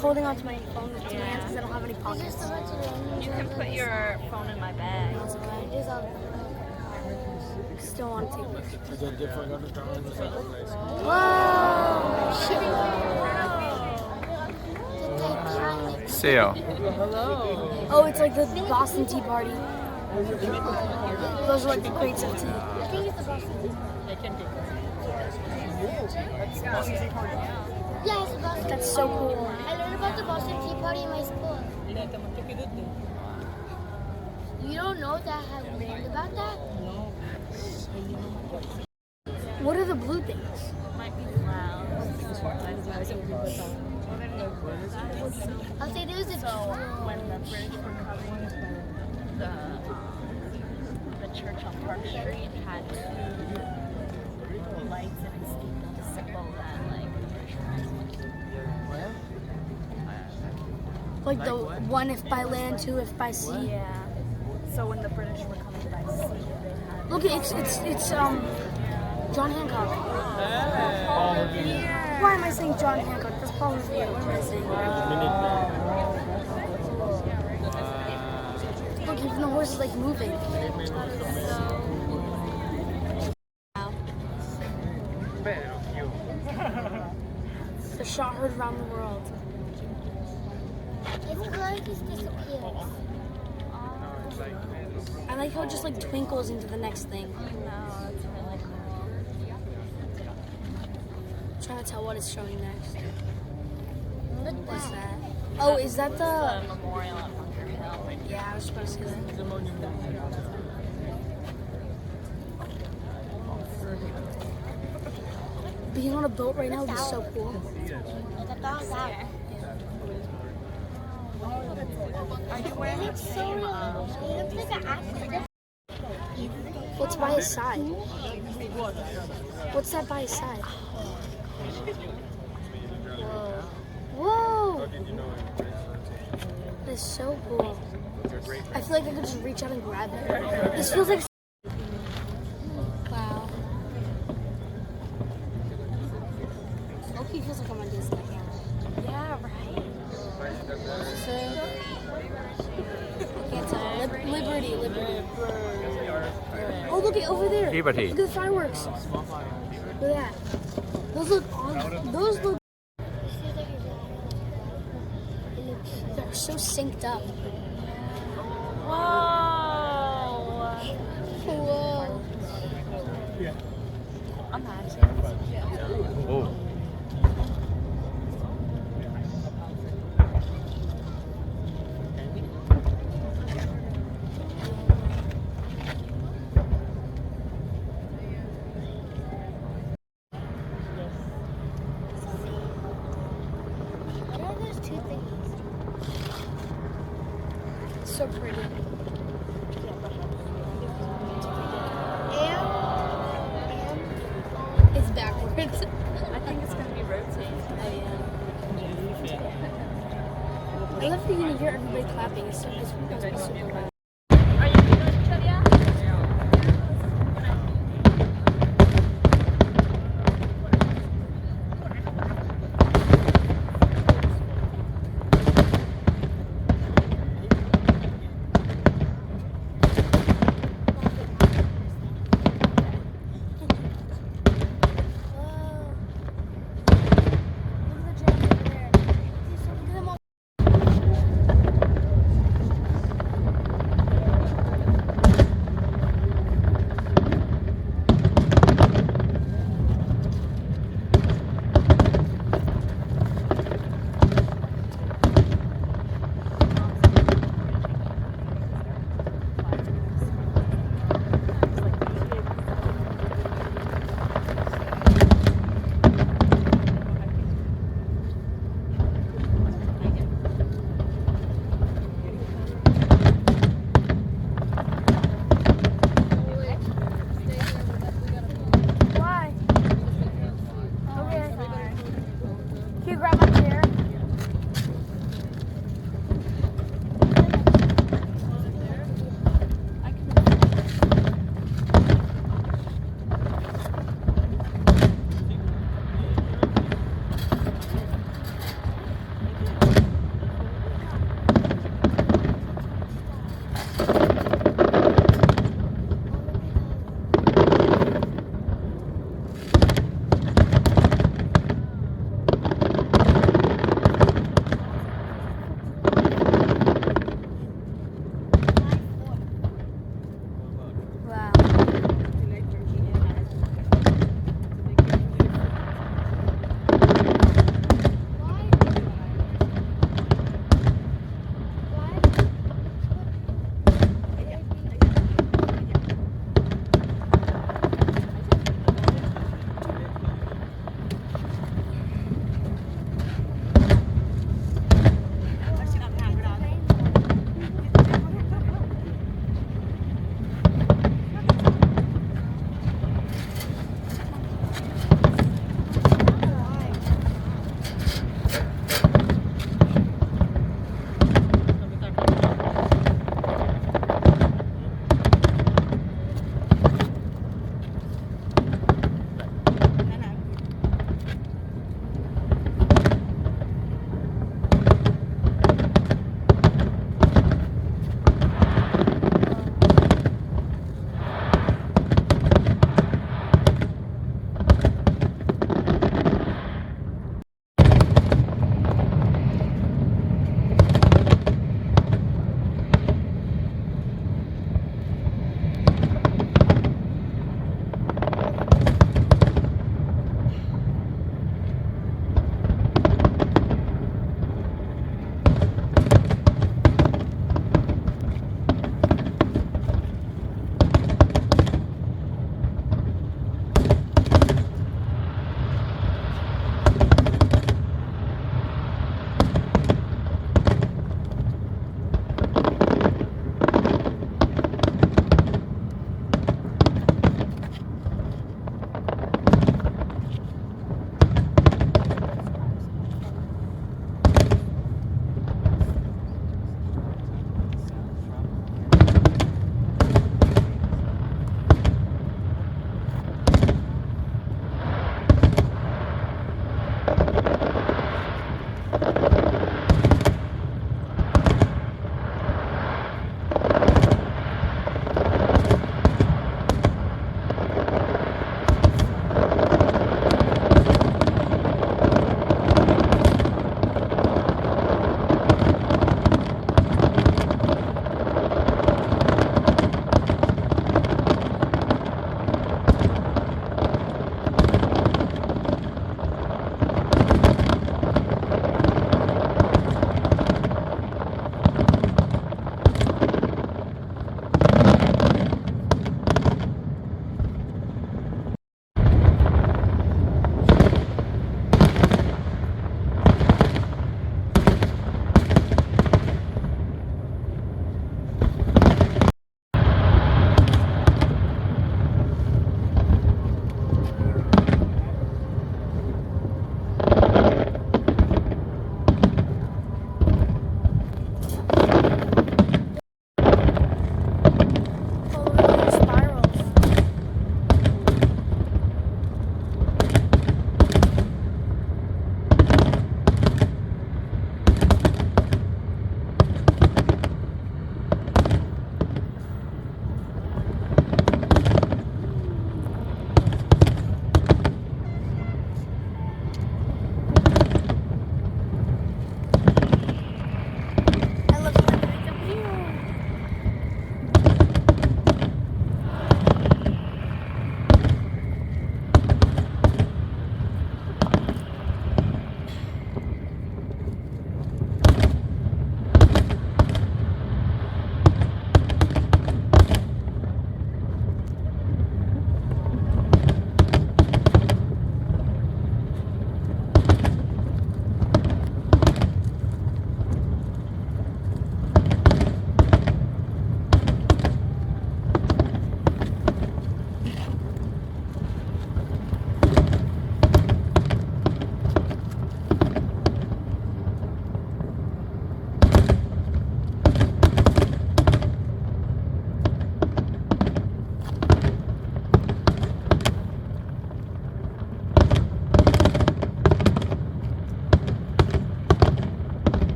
holding onto my phone with two hands because I don't have any pockets. You can put your phone in my bag. Still want to take pictures. Is that different other times? Whoa! See ya. Hello. Oh, it's like the Boston Tea Party. Those are like the crates of tea. I think it's the Boston Tea Party. Yeah, it's the Boston. That's so cool. I learned about the Boston Tea Party in my school. You don't know that I have learned about that? What are the blue things? Might be loud. I'll say there's a When the British were coming, the church on Park Street had two lights in its steeple to symbol that, like, Like the one if by land, two if by sea. yeah. So when the British were coming by sea, they had. Look, it's John Hancock. Why am I saying John Hancock? That's probably weird. What am I saying? Look, even the horse is like moving. The shot heard around the world. It's like this disappears. I like how it just like twinkles into the next thing. No, it's really cool. I'm trying to tell what it's showing next. Look What's that. that? Oh, is that The the? memorial at Bunker Hill. Yeah, I was supposed to say that. Being on a boat right now would be so cool. Look at that. Are you wearing It's so real. It looks like an accident. What's by his side? What's that by his side? Whoa! Whoa! That's so cool. I feel like I could just reach out and grab it. This feels like. Wow. Okay, feels like I'm on Disney. Yeah, right. So, I can't tell. Liberty. Oh, look it over there. Liberty. Look at the fireworks. Look at that. Those look on. Those look. They're so synced up. Whoa. Whoa. Imagine. Oh. What are those two things? So pretty. It's backwards. I think it's going to be rotating. I love that you can hear everybody clapping. It's super loud. Are you doing it yet?